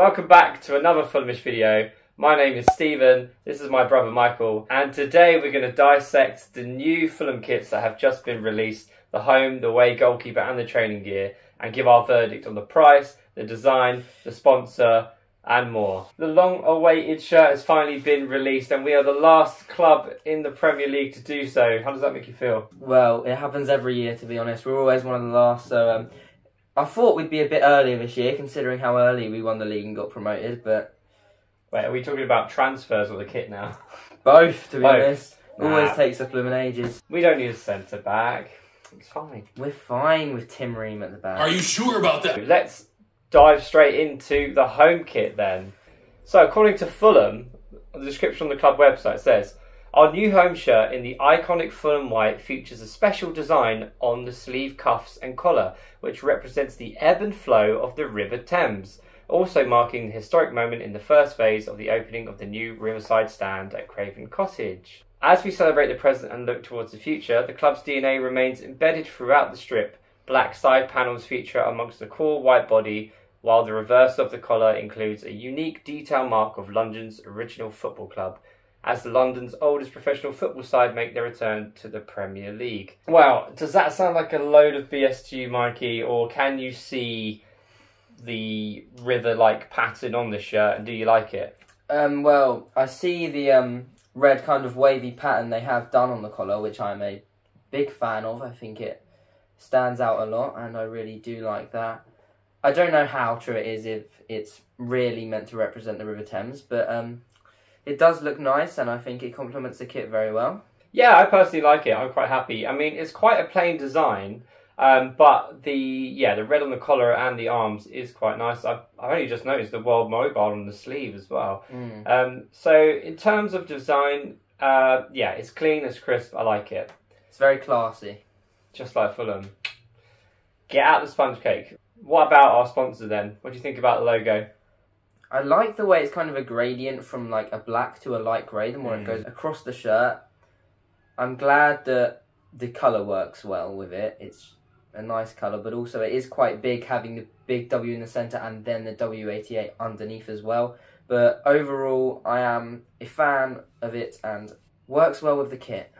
Welcome back to another Fulhamish video. My name is Stephen, this is my brother Michael, and today we're going to dissect the new Fulham kits that have just been released, the home, the away goalkeeper and the training gear, and give our verdict on the price, the design, the sponsor and more. The long-awaited shirt has finally been released and we are the last club in the Premier League to do so. How does that make you feel? Well, it happens every year, to be honest. We're always one of the last, so I thought we'd be a bit earlier this year, considering how early we won the league and got promoted, but... Wait, are we talking about transfers or the kit now? Both, to be honest. Nah. Always takes a blooming ages. We don't need a centre-back. It's fine. We're fine with Tim Ream at the back. Are you sure about that? Let's dive straight into the home kit then. So, according to Fulham, the description on the club website says, our new home shirt in the iconic Fulham white features a special design on the sleeve cuffs and collar, which represents the ebb and flow of the River Thames, also marking the historic moment in the first phase of the opening of the new Riverside stand at Craven Cottage. As we celebrate the present and look towards the future, the club's DNA remains embedded throughout the strip. Black side panels feature amongst the core white body, while the reverse of the collar includes a unique detail mark of London's original football club, as the London's oldest professional football side make their return to the Premier League. Well, does that sound like a load of BS to you, Mikey, or can you see the river-like pattern on the shirt and do you like it? Well, I see the red kind of wavy pattern they have done on the collar, which I'm a big fan of. I think it stands out a lot and I really do like that. I don't know how true it is, if it's really meant to represent the River Thames, but it does look nice and I think it complements the kit very well. Yeah, I personally like it. I'm quite happy. I mean, it's quite a plain design, but the red on the collar and the arms is quite nice. I've only just noticed the World Mobile on the sleeve as well. So in terms of design, yeah, it's clean, it's crisp. I like it. It's very classy. Just like Fulham. Get out the sponge cake. What about our sponsor then? What do you think about the logo? I like the way it's kind of a gradient from like a black to a light grey, the more it goes across the shirt. I'm glad that the colour works well with it. It's a nice colour, but also it is quite big, having the big W in the centre and then the W88 underneath as well. But overall, I am a fan of it and works well with the kit.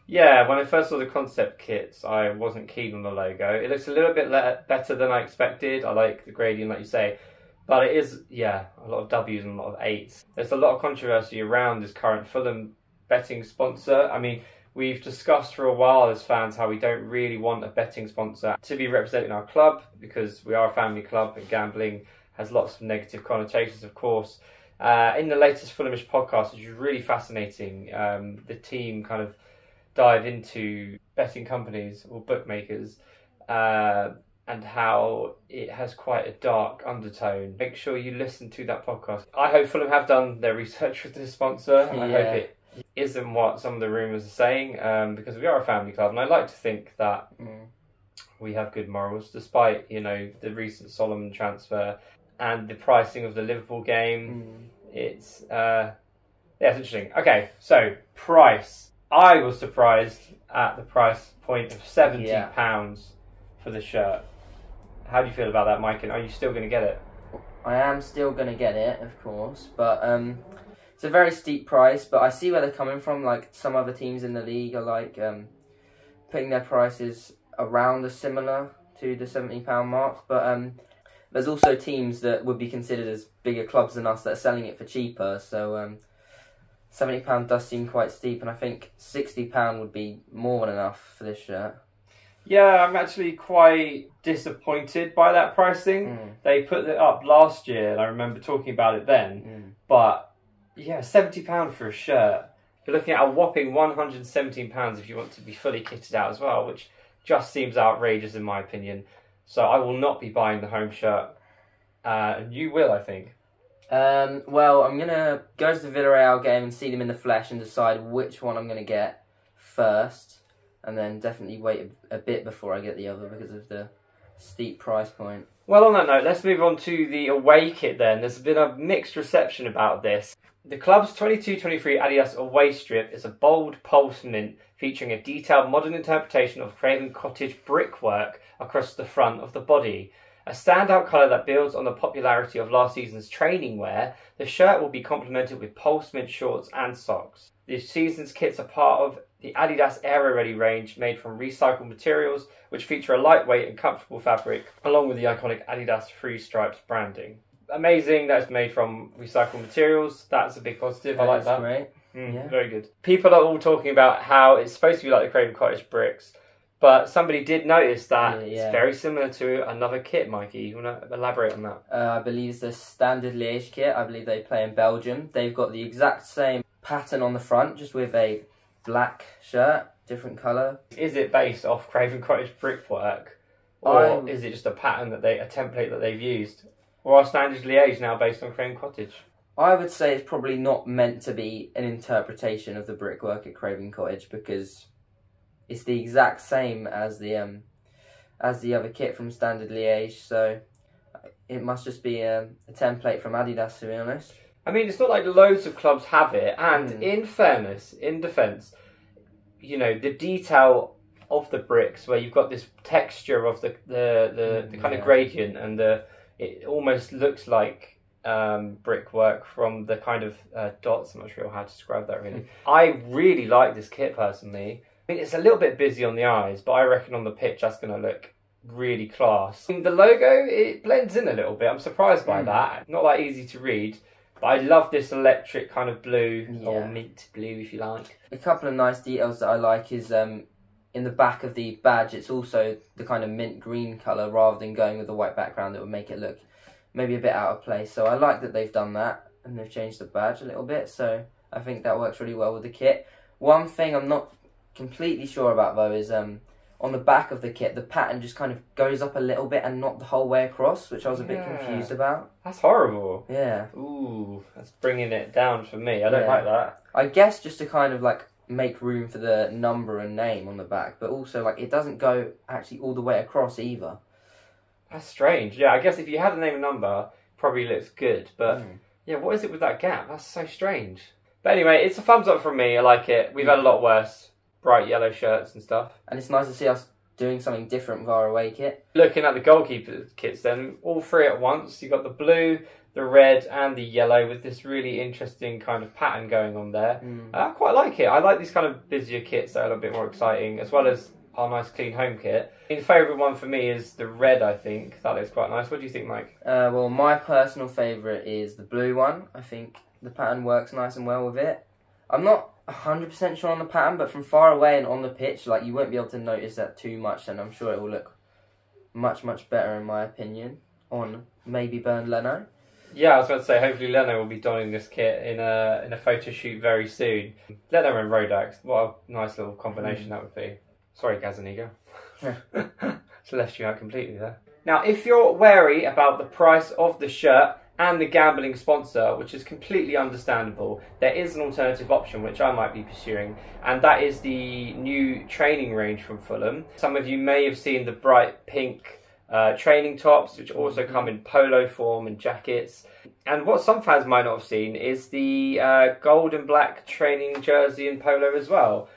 Yeah, when I first saw the concept kits, I wasn't keen on the logo. It looks a little bit better than I expected. I like the gradient, like you say. But it is, yeah, a lot of W's and a lot of 8s. There's a lot of controversy around this current Fulham betting sponsor. I mean, we've discussed for a while as fans how we don't really want a betting sponsor to be representing our club because we are a family club and gambling has lots of negative connotations, of course. In the latest Fulhamish podcast, which was really fascinating, the team kind of dive into betting companies or bookmakers and how it has quite a dark undertone. Make sure you listen to that podcast. I hope Fulham have done their research with this sponsor. And I hope it isn't what some of the rumours are saying, because we are a family club and I like to think that we have good morals despite, you know, the recent Solomon transfer and the pricing of the Liverpool game. It's it's interesting. Okay, so price. I was surprised at the price point of £70 for the shirt. How do you feel about that, Mike? And are you still going to get it? I am still going to get it, of course, but it's a very steep price, but I see where they're coming from. Like, some other teams in the league are like putting their prices around similar to the £70 mark, but there's also teams that would be considered as bigger clubs than us that are selling it for cheaper, so £70 does seem quite steep, and I think £60 would be more than enough for this shirt. Yeah, I'm actually quite disappointed by that pricing. They put it up last year, and I remember talking about it then. But yeah, £70 for a shirt. You're looking at a whopping £117 if you want to be fully kitted out as well, which just seems outrageous in my opinion. So I will not be buying the home shirt. You will, I think. Well, I'm going to go to the Villarreal game and see them in the flesh and decide which one I'm going to get first. And then definitely wait a bit before I get the other because of the steep price point. Well, on that note, let's move on to the away kit then. There's been a mixed reception about this. The club's 22-23 Adidas away strip is a bold pulse mint featuring a detailed modern interpretation of Craven Cottage brickwork across the front of the body. A standout colour that builds on the popularity of last season's training wear, the shirt will be complemented with pulse mint shorts and socks. This season's kits are part of the Adidas Aero Ready range made from recycled materials, which feature a lightweight and comfortable fabric, along with the iconic Adidas Free Stripes branding. Amazing that it's made from recycled materials. That's a big positive. I like that. Great. Yeah. Very good. People are all talking about how it's supposed to be like the Craven Cottage bricks, but somebody did notice that it's very similar to another kit, Mikey. You want to elaborate on that? I believe it's the Standard Liège kit. I believe they play in Belgium. They've got the exact same pattern on the front, just with a black shirt, different colour. Is it based off Craven Cottage brickwork, or is it just a pattern a template that they've used? Or are Standard Liège now based on Craven Cottage? I would say it's probably not meant to be an interpretation of the brickwork at Craven Cottage, because it's the exact same as the other kit from Standard Liège, so it must just be a template from Adidas, to be honest. I mean, it's not like loads of clubs have it, and in fairness, in defence, you know, the detail of the bricks, where you've got this texture of the kind of gradient, and it almost looks like brickwork from the kind of dots. I'm not sure how to describe that really. I really like this kit personally. I mean, it's a little bit busy on the eyes, but I reckon on the pitch that's going to look really class. The logo, it blends in a little bit. I'm surprised by that. Not that easy to read, but I love this electric kind of blue, or mint blue if you like. A couple of nice details that I like is in the back of the badge, it's also the kind of mint green colour rather than going with the white background that would make it look maybe a bit out of place. So I like that they've done that and they've changed the badge a little bit. So I think that works really well with the kit. One thing I'm not completely sure about though is on the back of the kit, the pattern just kind of goes up a little bit and not the whole way across, which I was a bit confused about. That's horrible. Yeah. Ooh, that's bringing it down for me. I don't like that. I guess just to kind of like make room for the number and name on the back, but also like it doesn't go actually all the way across either. That's strange. Yeah, I guess if you have the name and number, probably looks good. But yeah, what is it with that gap? That's so strange. But anyway, it's a thumbs up from me. I like it. We've had a lot worse. Bright yellow shirts and stuff. And it's nice to see us doing something different with our away kit. Looking at the goalkeeper kits then, all three at once. You've got the blue, the red and the yellow with this really interesting kind of pattern going on there. I quite like it. I like these kind of busier kits that are a little bit more exciting, as well as our nice clean home kit. The favourite one for me is the red, I think. That looks quite nice. What do you think, Mike? Well, my personal favourite is the blue one. I think the pattern works nice and well with it. I'm not 100% sure on the pattern, but from far away and on the pitch, like you won't be able to notice that too much, and I'm sure it will look much, much better, in my opinion, on maybe Bernd Leno. Yeah, I was about to say, hopefully Leno will be donning this kit in a photo shoot very soon. Leno and Rodax, what a nice little combination that would be. Sorry, Gazaniga. Just left you out completely there. Now, if you're wary about the price of the shirt and the gambling sponsor, which is completely understandable, there is an alternative option which I might be pursuing, and that is the new training range from Fulham. Some of you may have seen the bright pink training tops, which also come in polo form and jackets. And what some fans might not have seen is the gold and black training jersey and polo as well.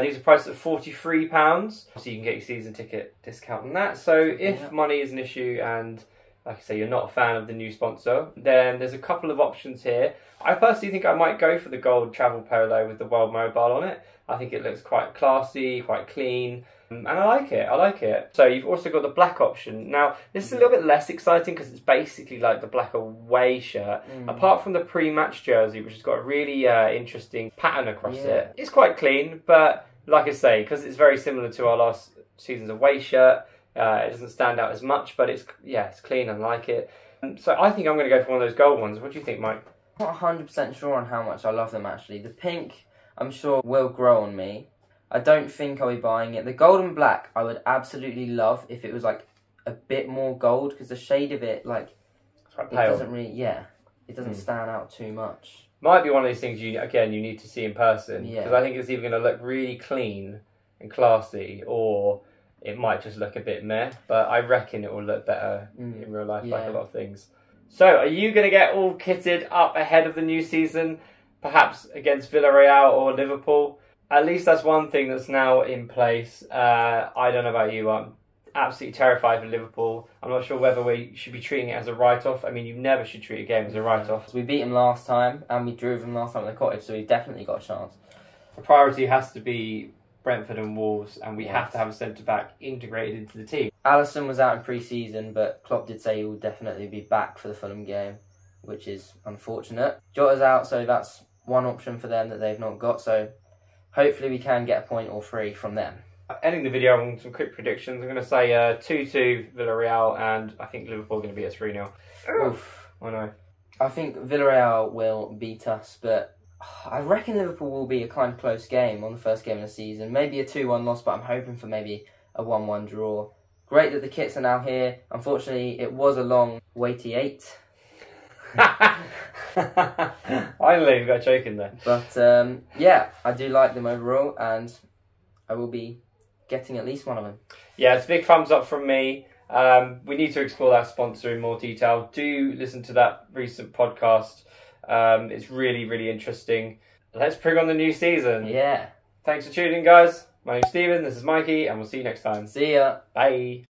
These are priced at £43, so you can get your season ticket discount on that. So if money is an issue and, like I say, you're not a fan of the new sponsor, then there's a couple of options here. I personally think I might go for the gold travel polo with the World Mobile on it. I think it looks quite classy, quite clean, and I like it. I like it. So you've also got the black option. Now, this is a little bit less exciting because it's basically like the black away shirt. Apart from the pre-match jersey, which has got a really interesting pattern across it. It's quite clean, but like I say, because it's very similar to our last season's away shirt, it doesn't stand out as much, but it's clean and I like it. So I think I'm going to go for one of those gold ones. What do you think, Mike? I'm not 100% sure on how much I love them, actually. The pink, I'm sure, will grow on me. I don't think I'll be buying it. The gold and black, I would absolutely love if it was like a bit more gold, because the shade of it, like, it doesn't really, it doesn't stand out too much. Might be one of these things you need to see in person, because I think it's either going to look really clean and classy, or it might just look a bit meh, but I reckon it will look better in real life, like a lot of things. So, are you going to get all kitted up ahead of the new season, perhaps against Villarreal or Liverpool? At least that's one thing that's now in place. I don't know about you, absolutely terrified for Liverpool. I'm not sure whether we should be treating it as a write-off. I mean, you never should treat a game as a write-off. So we beat them last time, and we drew them last time at the Cottage, so we've definitely got a chance. The priority has to be Brentford and Wolves, and we have to have a centre-back integrated into the team. Alisson was out in pre-season, but Klopp did say he will definitely be back for the Fulham game, which is unfortunate. Jota's out, so that's one option for them that they've not got, so hopefully we can get a point or 3 from them. Ending the video on some quick predictions. I'm going to say 2-2 Villarreal, and I think Liverpool are going to be at 3-0. Oof. I know. I think Villarreal will beat us, but I reckon Liverpool will be a kind of close game on the first game of the season. Maybe a 2-1 loss, but I'm hoping for maybe a 1-1 draw. Great that the kits are now here. Unfortunately, it was a long, weighty 8. Finally, we got a joke in there. But yeah, I do like them overall, and I will be getting at least one of them. Yeah, it's a big thumbs up from me. We need to explore that sponsor in more detail. Do listen to that recent podcast. It's really, really interesting. Let's bring on the new season. Yeah. Thanks for tuning in, guys. My name's Steven, this is Mikey, and we'll see you next time. See ya. Bye.